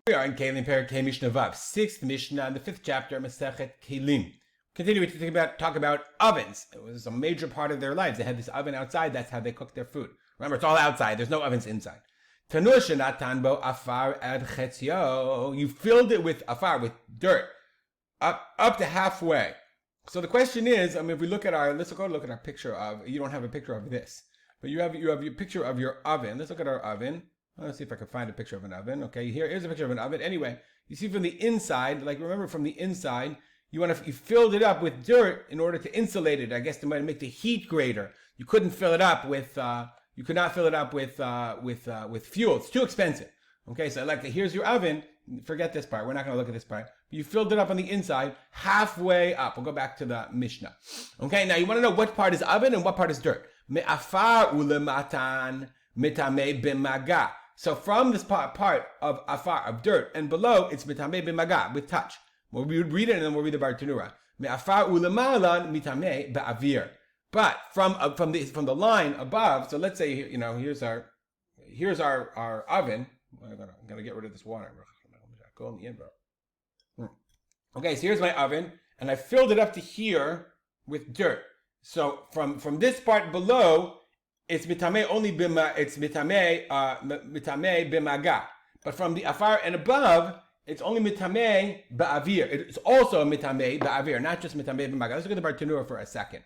We are in Keilim Perek Mishnah Vav, 6th Mishnah in the 5th chapter, Masechet Keilim. Continuing to talk about ovens. It was a major part of their lives. They had this oven outside. That's how they cooked their food. Remember, it's all outside. There's no ovens inside. Tanur shenatan bo afar ad chetzio. You filled it with afar, with dirt, up to halfway. So the question is, if we look at let's go look at our picture of. You don't have a picture of this, but you have your picture of your oven. Let's look at our oven. Let's see if I can find a picture of an oven. Okay, here's a picture of an oven. Anyway, you see from the inside, remember from the inside, you filled it up with dirt in order to insulate it. I guess to make the heat greater. You couldn't fill it up with. You could not fill it up with fuel. It's too expensive. Okay, so here's your oven. Forget this part. We're not going to look at this part. You filled it up on the inside, halfway up. We'll go back to the Mishnah. Okay, now you want to know what part is oven and what part is dirt. Me'afar ulematan mitame b'maga. So from this part of afar, of dirt, and below, it's mitame b'maga, with touch. Well, we would read it and then we'll read the Bartanura. Me'afar ulemalan mitame ba'avir. But from the line above, so let's say, here's our oven. I'm gonna get rid of this water. Go in the in, bro. Okay, so here's my oven, and I filled it up to here with dirt. So from this part below, it's mitame only bima. It's mitame bimaga. But from the afar and above, it's only mitame ba'avir. It's also mitame ba'avir, not just mitame bimaga. Let's look at the Bartanura for a second.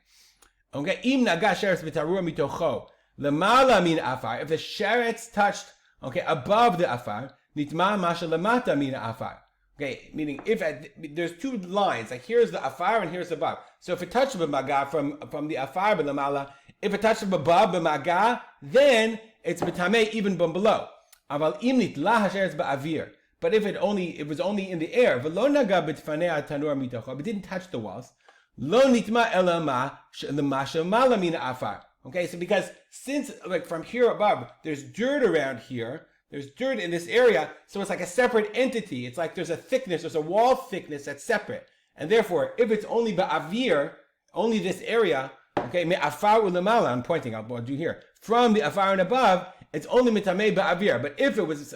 Okay, im naga sheretz b'tarua mitocho lemala min afar. If the sheretz touched, above the afar, nitma masha lemata min afar. Okay, meaning there's two lines, here's the afar and here's above. So if it touched b'maga from the afar b'lamala, if it touched above b'maga, then it's b'tamei even below. Aval im nitla hasheretz ba'avir. But if it was only in the air, v'lo naga b'tfanei tanur mitocho, but it didn't touch the walls, lo nitma elama l'masha mala min afar. Okay, so because since from here above, there's dirt around here. There's dirt in this area, so it's like a separate entity. It's like there's a wall thickness that's separate. And therefore, if it's only ba'avir, only this area, me'afar u'lemala, I'm pointing out, what I'll do here. From the afar and above, it's only mitamei ba'avir.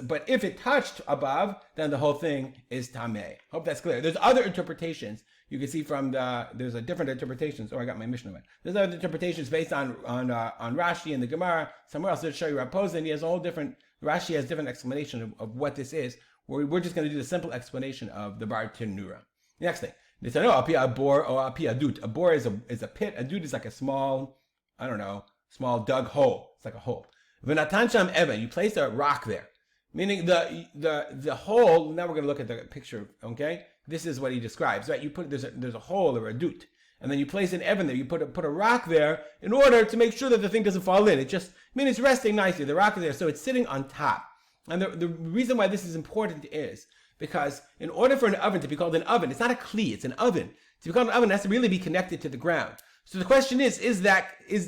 But if it touched above, then the whole thing is tamei. Hope that's clear. There's other interpretations. You can see there's a different interpretations. Oh, I got my Mishnah right. There's other interpretations based on Rashi and the Gemara. Somewhere else, there's show you Raposa, and he has a whole different. Rashi has different explanation of what this is. We're just going to do the simple explanation of the Bartanura. Next thing, a bor or a dut. A bor is a pit. A dut is like a small dug hole. It's like a hole. V'natan sham even. You place a rock there, meaning the hole. Now we're going to look at the picture. Okay, this is what he describes. Right, there's a hole or a dut. And then you place an even there. You put a rock there in order to make sure that the thing doesn't fall in. It's resting nicely. The rock is there, so it's sitting on top. And the reason why this is important is because in order for an oven to be called an oven, it's not a kli, it's an oven. To be called an oven, it has to really be connected to the ground. So the question is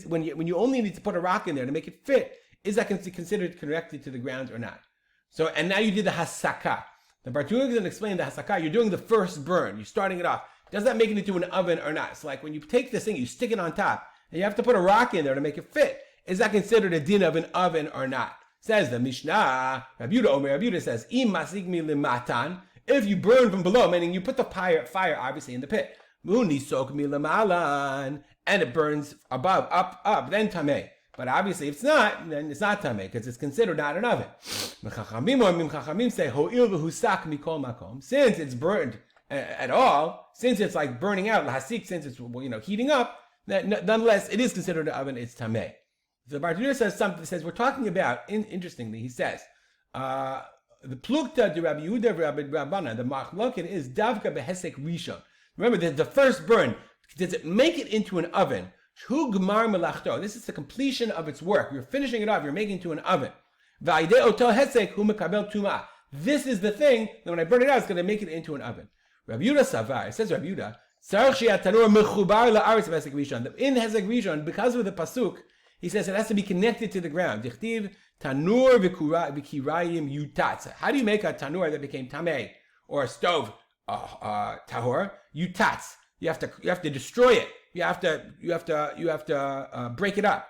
when you only need to put a rock in there to make it fit, is that considered connected to the ground or not? So, and now you did the hasaka. The Bartanura is going to explain the hasaka. You're doing the first burn. You're starting it off. Does that make it into an oven or not? It's like when you take this thing, you stick it on top, and you have to put a rock in there to make it fit. Is that considered a din of an oven or not? Says the Mishnah, Rabbi Yehuda says, Im masigmi limatan, if you burn from below, meaning you put the fire obviously in the pit, Muni sokmi lamalan, and it burns above, up, then tameh. But obviously, if it's not, then it's not tameh, because it's considered not an oven. Chachamim say, Ho'il v'husak mikol makom, since it's burned at all, since it's like burning out, lahasik, since it's heating up, nonetheless, it is considered an oven, it's tameh. The Bartanura says we're talking about, interestingly, he says, the plukta de Rabbi Yehuda Rabbi Rabbana, the machloket is davka behesek rishon. Remember, the first burn, does it make it into an oven? Hu gmar melachto. This is the completion of its work. You're finishing it off, you're making it into an oven. Va'idei oto hesek hu mekabel tuma. This is the thing that when I burn it out, it's going to make it into an oven. Rabbi Yehuda Savar, it says Rabbi Yehuda, in Hezek Rishon, because of the pasuk, he says it has to be connected to the ground. Dichtiv tanur v'kirayim yutatz. How do you make a tanur that became tameh, or a stove tahor? Yutatz. You have to destroy it. You have to break it up.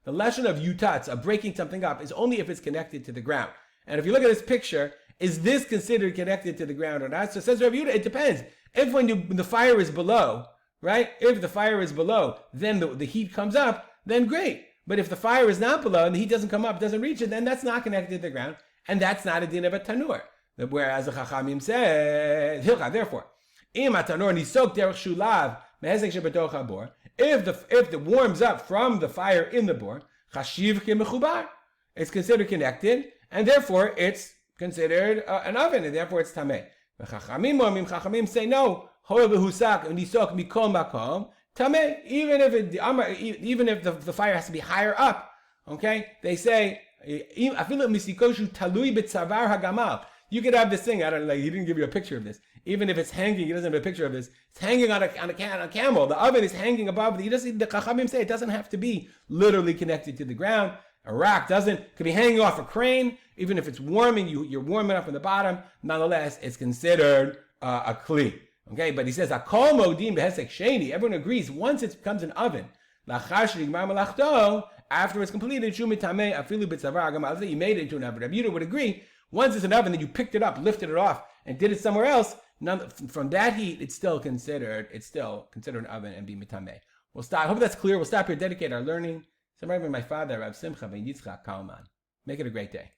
The The lesson of yutatz, of breaking something up, is only if it's connected to the ground. And if you look at this picture, is this considered connected to the ground or not? So it says Rav Yehuda, it depends. If when the fire is below, right? If the fire is below, then the heat comes up, then great. But if the fire is not below and the heat doesn't come up, doesn't reach it, then that's not connected to the ground, and that's not a din of a tanur. Whereas the Chachamim said, therefore, im tanur nisok derech shulav mehezek shebetoch habor. If the warms up from the fire in the bor, chashiv kemechubar, it's considered connected, and therefore it's considered an oven, and therefore it's tameh. The Chachamim say no. However, husak nisok mikol makom tameh. Even if the fire has to be higher up, okay? They say afilu misikoshu talui betzavar hagamal. You could have this thing. I don't know. He didn't give you a picture of this. Even if it's hanging, he doesn't have a picture of this. It's hanging on a camel. The oven is hanging above. The Chachamim say it doesn't have to be literally connected to the ground. A rack could be hanging off a crane. Even if it's warming, you're warming up in the bottom. Nonetheless, it's considered a kli. Okay, but he says akol modim behesek sheni. Everyone agrees once it becomes an oven. After it's completed, you made it into an oven. Rabbi Yehuda would agree. Once it's an oven, then you picked it up, lifted it off, and did it somewhere else. From that heat, it's still considered an oven and be mitameh. We'll stop. I hope that's clear. We'll stop here. Dedicate our learning. So, my father, Rav Simcha ben Yitzchak Kalman. Make it a great day.